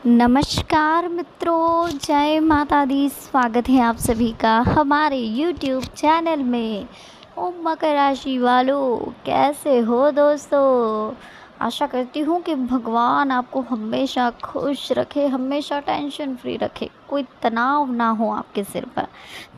नमस्कार मित्रों, जय माता दी। स्वागत है आप सभी का हमारे YouTube चैनल में। ओ मकर राशि वालों, कैसे हो दोस्तों? आशा करती हूँ कि भगवान आपको हमेशा खुश रखे, हमेशा टेंशन फ्री रखे, कोई तनाव ना हो आपके सिर पर।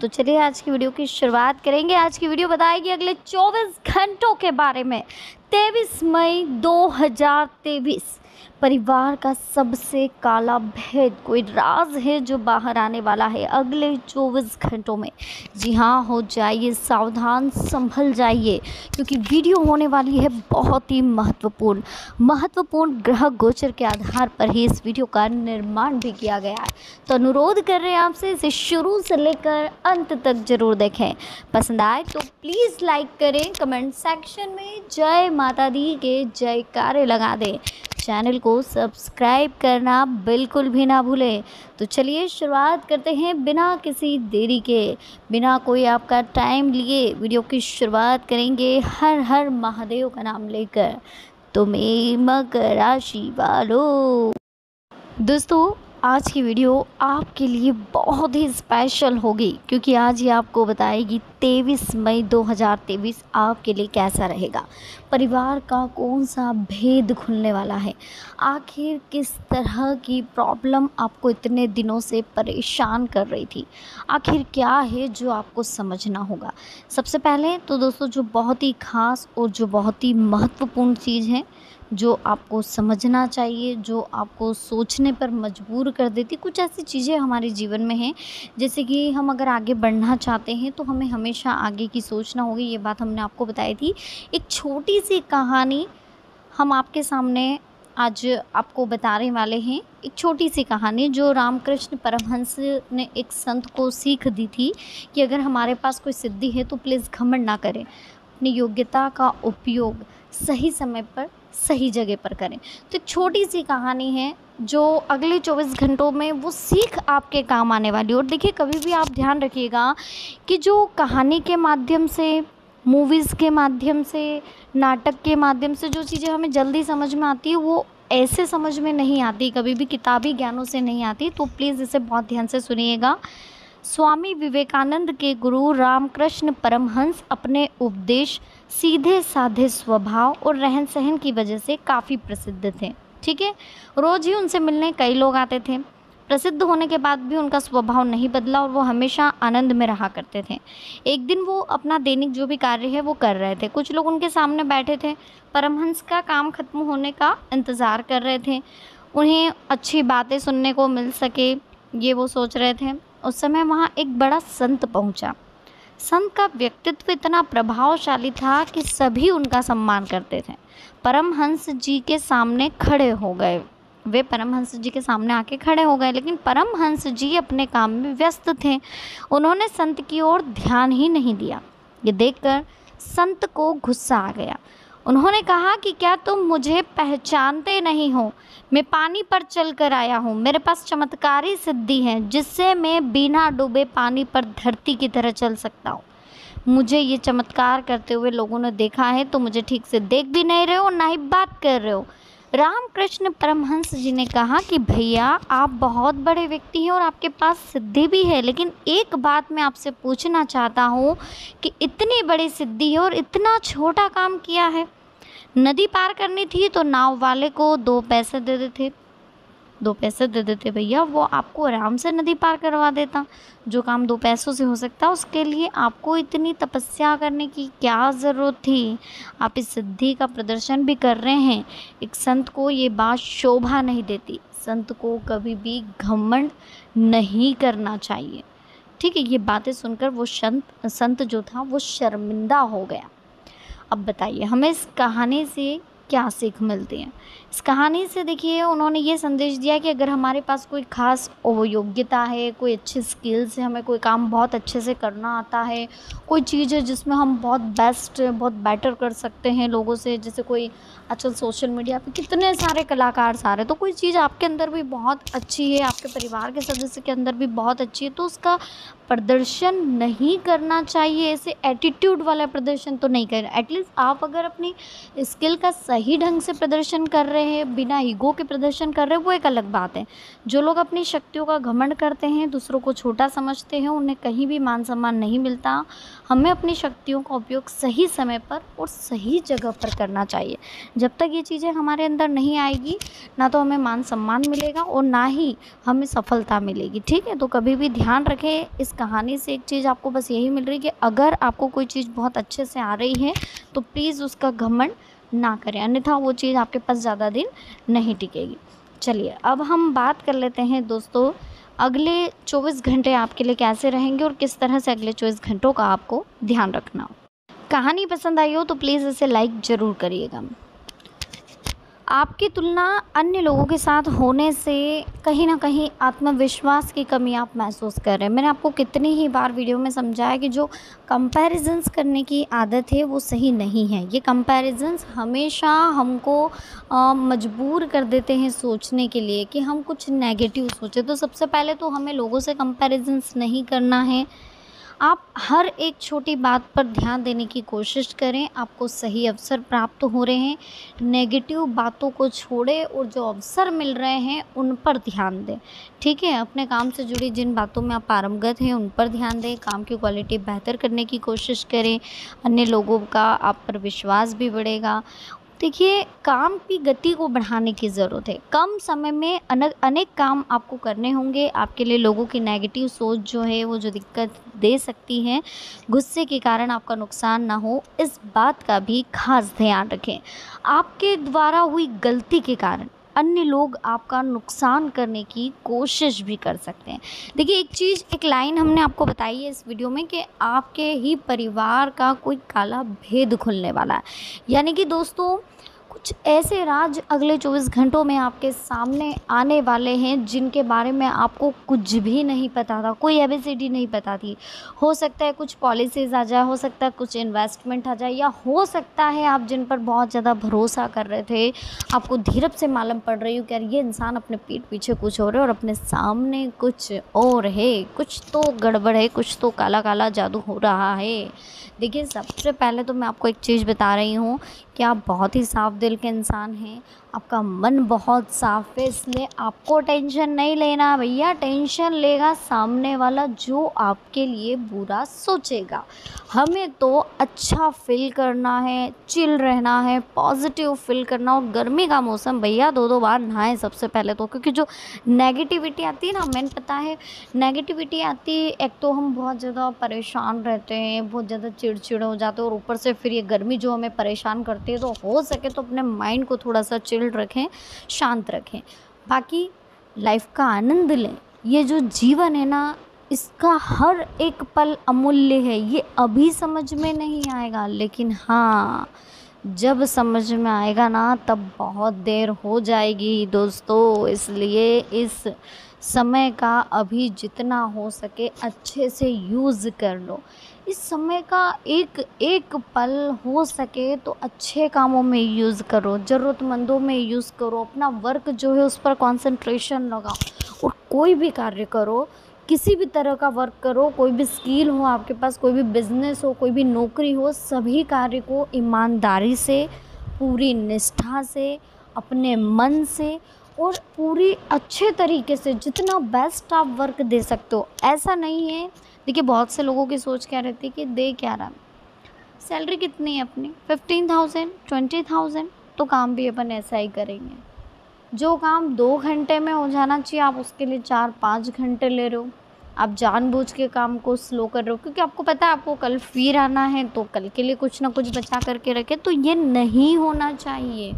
तो चलिए आज की वीडियो की शुरुआत करेंगे। आज की वीडियो बताएगी अगले 24 घंटों के बारे में। 23 मई 2023 परिवार का सबसे काला भेद, कोई राज है जो बाहर आने वाला है अगले 24 घंटों में। जी हाँ, हो जाइए सावधान, संभल जाइए, क्योंकि वीडियो होने वाली है बहुत ही महत्वपूर्ण ग्रह गोचर के आधार पर ही इस वीडियो का निर्माण भी किया गया है। तो अनुरोध कर रहे हैं आपसे इसे शुरू से लेकर अंत तक जरूर देखें। पसंद आए तो प्लीज़ लाइक करें, कमेंट सेक्शन में जय माता दी के जयकारे लगा दें, चैनल को सब्सक्राइब करना बिल्कुल भी ना भूलें। तो चलिए शुरुआत करते हैं बिना किसी देरी के, बिना कोई आपका टाइम लिए वीडियो की शुरुआत करेंगे हर हर महादेव का नाम लेकर। तो मेरी मकर राशि वालों, दोस्तों आज की वीडियो आपके लिए बहुत ही स्पेशल होगी, क्योंकि आज ये आपको बताएगी 23 मई 2023 आपके लिए कैसा रहेगा। परिवार का कौन सा भेद खुलने वाला है, आखिर किस तरह की प्रॉब्लम आपको इतने दिनों से परेशान कर रही थी, आखिर क्या है जो आपको समझना होगा। सबसे पहले तो दोस्तों जो बहुत ही ख़ास और जो बहुत ही महत्वपूर्ण चीज़ है, जो आपको समझना चाहिए, जो आपको सोचने पर मजबूर कर देती, कुछ ऐसी चीज़ें हमारे जीवन में हैं, जैसे कि हम अगर आगे बढ़ना चाहते हैं तो हमें हमेशा आगे की सोचना होगी। ये बात हमने आपको बताई थी। एक छोटी सी कहानी हम आपके सामने आज आपको बताने वाले हैं। एक छोटी सी कहानी जो रामकृष्ण परमहंस ने एक संत को सीख दी थी कि अगर हमारे पास कोई सिद्धि है तो प्लीज़ घमंड ना करें, अपनी योग्यता का उपयोग सही समय पर सही जगह पर करें। तो एक छोटी सी कहानी है जो अगले 24 घंटों में वो सीख आपके काम आने वाली है। और देखिए, कभी भी आप ध्यान रखिएगा कि जो कहानी के माध्यम से, मूवीज़ के माध्यम से, नाटक के माध्यम से जो चीज़ें हमें जल्दी समझ में आती है वो ऐसे समझ में नहीं आती, कभी भी किताबी ज्ञानों से नहीं आती। तो प्लीज़ इसे बहुत ध्यान से सुनिएगा। स्वामी विवेकानंद के गुरु रामकृष्ण परमहंस अपने उपदेश, सीधे साधे स्वभाव और रहन सहन की वजह से काफ़ी प्रसिद्ध थे। ठीक है, रोज़ ही उनसे मिलने कई लोग आते थे। प्रसिद्ध होने के बाद भी उनका स्वभाव नहीं बदला और वो हमेशा आनंद में रहा करते थे। एक दिन वो अपना दैनिक जो भी कार्य है वो कर रहे थे। कुछ लोग उनके सामने बैठे थे, परमहंस का काम खत्म होने का इंतज़ार कर रहे थे, उन्हें अच्छी बातें सुनने को मिल सके, ये वो सोच रहे थे। उस समय वहाँ एक बड़ा संत पहुँचा। संत का व्यक्तित्व इतना प्रभावशाली था कि सभी उनका सम्मान करते थे। परमहंस जी के सामने खड़े हो गए, वे परमहंस जी के सामने आके खड़े हो गए, लेकिन परमहंस जी अपने काम में व्यस्त थे। उन्होंने संत की ओर ध्यान ही नहीं दिया। ये देखकर संत को गुस्सा आ गया। उन्होंने कहा कि क्या तुम मुझे पहचानते नहीं हो? मैं पानी पर चल कर आया हूँ। मेरे पास चमत्कारी सिद्धि है जिससे मैं बिना डूबे पानी पर धरती की तरह चल सकता हूँ। मुझे ये चमत्कार करते हुए लोगों ने देखा है, तो मुझे ठीक से देख भी नहीं रहे हो, ना ही बात कर रहे हो। रामकृष्ण परमहंस जी ने कहा कि भैया, आप बहुत बड़े व्यक्ति हैं और आपके पास सिद्धि भी है, लेकिन एक बात मैं आपसे पूछना चाहता हूँ कि इतनी बड़ी सिद्धि है और इतना छोटा काम किया है। नदी पार करनी थी तो नाव वाले को 2 पैसे दे देते, 2 पैसे दे देते भैया, वो आपको आराम से नदी पार करवा देता। जो काम 2 पैसों से हो सकता उसके लिए आपको इतनी तपस्या करने की क्या ज़रूरत थी? आप इस सिद्धि का प्रदर्शन भी कर रहे हैं। एक संत को ये बात शोभा नहीं देती। संत को कभी भी घमंड नहीं करना चाहिए। ठीक है, ये बातें सुनकर वो संत जो था वो शर्मिंदा हो गया। अब बताइए हमें इस कहानी से क्या सीख मिलती है? इस कहानी से देखिए, उन्होंने ये संदेश दिया कि अगर हमारे पास कोई ख़ास योग्यता है, कोई अच्छी स्किल्स है, हमें कोई काम बहुत अच्छे से करना आता है, कोई चीज़ है जिसमें हम बहुत बेस्ट, बहुत बेटर कर सकते हैं लोगों से, जैसे कोई आजकल सोशल मीडिया पे कितने सारे कलाकार सारे, तो कोई चीज़ आपके अंदर भी बहुत अच्छी है, आपके परिवार के सदस्य के अंदर भी बहुत अच्छी है, तो उसका प्रदर्शन नहीं करना चाहिए। ऐसे एटीट्यूड वाला प्रदर्शन तो नहीं करना। एटलीस्ट आप अगर अपनी स्किल का सही सही ढंग से प्रदर्शन कर रहे हैं, बिना ईगो के प्रदर्शन कर रहे हैं, वो एक अलग बात है। जो लोग अपनी शक्तियों का घमंड करते हैं, दूसरों को छोटा समझते हैं, उन्हें कहीं भी मान सम्मान नहीं मिलता। हमें अपनी शक्तियों का उपयोग सही समय पर और सही जगह पर करना चाहिए। जब तक ये चीज़ें हमारे अंदर नहीं आएगी, ना तो हमें मान सम्मान मिलेगा और ना ही हमें सफलता मिलेगी। ठीक है, तो कभी भी ध्यान रखें, इस कहानी से एक चीज़ आपको बस यही मिल रही है कि अगर आपको कोई चीज़ बहुत अच्छे से आ रही है तो प्लीज़ उसका घमंड ना करें, अन्यथा वो चीज़ आपके पास ज़्यादा दिन नहीं टिकेगी। चलिए अब हम बात कर लेते हैं दोस्तों, अगले 24 घंटे आपके लिए कैसे रहेंगे और किस तरह से अगले 24 घंटों का आपको ध्यान रखना हो। कहानी पसंद आई हो तो प्लीज़ इसे लाइक ज़रूर करिएगा। आपकी तुलना अन्य लोगों के साथ होने से कहीं ना कहीं आत्मविश्वास की कमी आप महसूस कर रहे हैं। मैंने आपको कितनी ही बार वीडियो में समझाया कि जो कंपैरिजंस करने की आदत है वो सही नहीं है। ये कंपैरिजंस हमेशा हमको मजबूर कर देते हैं सोचने के लिए कि हम कुछ नेगेटिव सोचें। तो सबसे पहले तो हमें लोगों से कंपैरिजंस नहीं करना है। आप हर एक छोटी बात पर ध्यान देने की कोशिश करें, आपको सही अवसर प्राप्त हो रहे हैं। नेगेटिव बातों को छोड़ें और जो अवसर मिल रहे हैं उन पर ध्यान दें। ठीक है, अपने काम से जुड़ी जिन बातों में आप पारंगत हैं उन पर ध्यान दें, काम की क्वालिटी बेहतर करने की कोशिश करें। अन्य लोगों का आप पर विश्वास भी बढ़ेगा। देखिए, काम की गति को बढ़ाने की ज़रूरत है। कम समय में अनेक काम आपको करने होंगे। आपके लिए लोगों की नेगेटिव सोच जो है वो जो दिक्कत दे सकती है, गुस्से के कारण आपका नुकसान ना हो, इस बात का भी खास ध्यान रखें। आपके द्वारा हुई गलती के कारण अन्य लोग आपका नुकसान करने की कोशिश भी कर सकते हैं। देखिए, एक लाइन हमने आपको बताई है इस वीडियो में कि आपके ही परिवार का कोई काला भेद खुलने वाला है। यानी कि दोस्तों, कुछ ऐसे राज अगले 24 घंटों में आपके सामने आने वाले हैं जिनके बारे में आपको कुछ भी नहीं पता था, कोई एबीसीडी नहीं पता थी। हो सकता है कुछ पॉलिसीज़ आ जाए, हो सकता है कुछ इन्वेस्टमेंट आ जाए, या हो सकता है आप जिन पर बहुत ज़्यादा भरोसा कर रहे थे, आपको धीरज से मालूम पड़ रही हो कि यार ये इंसान अपने पीठ पीछे कुछ हो रहा है और अपने सामने कुछ और है, कुछ तो गड़बड़ है, कुछ तो काला काला जादू हो रहा है। देखिए, सबसे पहले तो मैं आपको एक चीज़ बता रही हूँ कि आप बहुत ही साफ दिल के इंसान हैं, आपका मन बहुत साफ है, इसलिए आपको टेंशन नहीं लेना भैया। टेंशन लेगा सामने वाला जो आपके लिए बुरा सोचेगा। हमें तो अच्छा फील करना है, चिल रहना है, पॉजिटिव फील करना। और गर्मी का मौसम भैया 2-2 बार नहाएं सबसे पहले तो, क्योंकि जो नेगेटिविटी आती है ना, मैंने पता है नेगेटिविटी आती है, एक तो हम बहुत ज़्यादा परेशान रहते हैं, बहुत ज़्यादा चिड़चिड़ हो जाते हैं, और ऊपर से फिर ये गर्मी जो हमें परेशान करती है। तो हो सके तो अपने माइंड को थोड़ा सा चिल्ड रखें, शांत रखें, बाकी लाइफ का आनंद लें। ये जो जीवन है ना, इसका हर एक पल अमूल्य है। ये अभी समझ में नहीं आएगा, लेकिन हाँ, जब समझ में आएगा ना तब बहुत देर हो जाएगी दोस्तों। इसलिए इस समय का अभी जितना हो सके अच्छे से यूज़ कर लो। इस समय का एक एक पल हो सके तो अच्छे कामों में यूज़ करो, ज़रूरतमंदों में यूज़ करो, अपना वर्क जो है उस पर कंसंट्रेशन लगाओ और कोई भी कार्य करो, किसी भी तरह का वर्क करो, कोई भी स्किल हो आपके पास, कोई भी बिज़नेस हो, कोई भी नौकरी हो, सभी कार्य को ईमानदारी से, पूरी निष्ठा से, अपने मन से और पूरी अच्छे तरीके से जितना बेस्ट आप वर्क दे सकते हो। ऐसा नहीं है, देखिए बहुत से लोगों की सोच क्या रहती है कि दे क्या रहा, सैलरी कितनी है अपनी 15,000 20,000, तो काम भी अपन ऐसा ही करेंगे। जो काम 2 घंटे में हो जाना चाहिए आप उसके लिए 4-5 घंटे ले रहे हो। आप जानबूझ के काम को स्लो कर रहे हो, क्योंकि आपको पता है आपको कल फिर आना है, तो कल के लिए कुछ ना कुछ बचा करके रखे। तो ये नहीं होना चाहिए।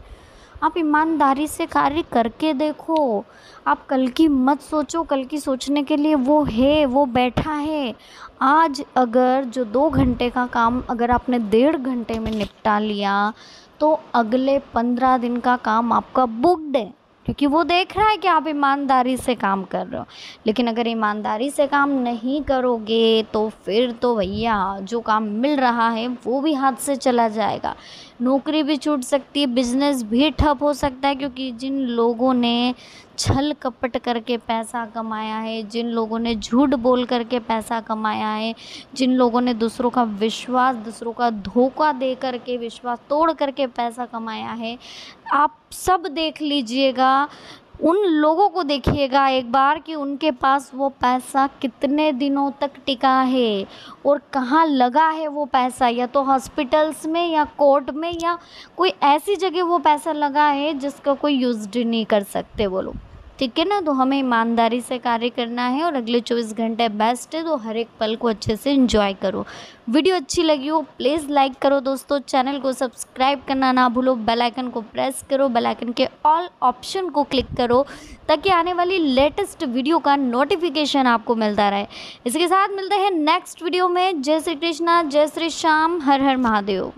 आप ईमानदारी से कार्य करके देखो। आप कल की मत सोचो, कल की सोचने के लिए वो है, वो बैठा है। आज अगर जो 2 घंटे का काम अगर आपने 1.5 घंटे में निपटा लिया, तो अगले 15 दिन का काम आपका बुक्ड है, क्योंकि वो देख रहा है कि आप ईमानदारी से काम कर रहे हो। लेकिन अगर ईमानदारी से काम नहीं करोगे तो फिर तो भैया जो काम मिल रहा है वो भी हाथ से चला जाएगा। नौकरी भी छूट सकती है, बिजनेस भी ठप हो सकता है, क्योंकि जिन लोगों ने छल कपट करके पैसा कमाया है, जिन लोगों ने झूठ बोल करके पैसा कमाया है, जिन लोगों ने दूसरों का विश्वास, दूसरों का धोखा दे करके, विश्वास तोड़ करके पैसा कमाया है, आप सब देख लीजिएगा, उन लोगों को देखिएगा एक बार कि उनके पास वो पैसा कितने दिनों तक टिका है और कहाँ लगा है वो पैसा, या तो हॉस्पिटल्स में या कोर्ट में या कोई ऐसी जगह वो पैसा लगा है जिसका कोई यूज़ नहीं कर सकते वो लोग। ठीक है ना। तो हमें ईमानदारी से कार्य करना है और अगले 24 घंटे बेस्ट है, तो हर एक पल को अच्छे से एंजॉय करो। वीडियो अच्छी लगी हो प्लीज़ लाइक करो दोस्तों, चैनल को सब्सक्राइब करना ना भूलो, बेल आइकन को प्रेस करो, बेल आइकन के ऑल ऑप्शन को क्लिक करो ताकि आने वाली लेटेस्ट वीडियो का नोटिफिकेशन आपको मिलता रहे। इसके साथ मिलते हैं नेक्स्ट वीडियो में। जय श्री कृष्णा, जय श्री श्याम, हर हर महादेव।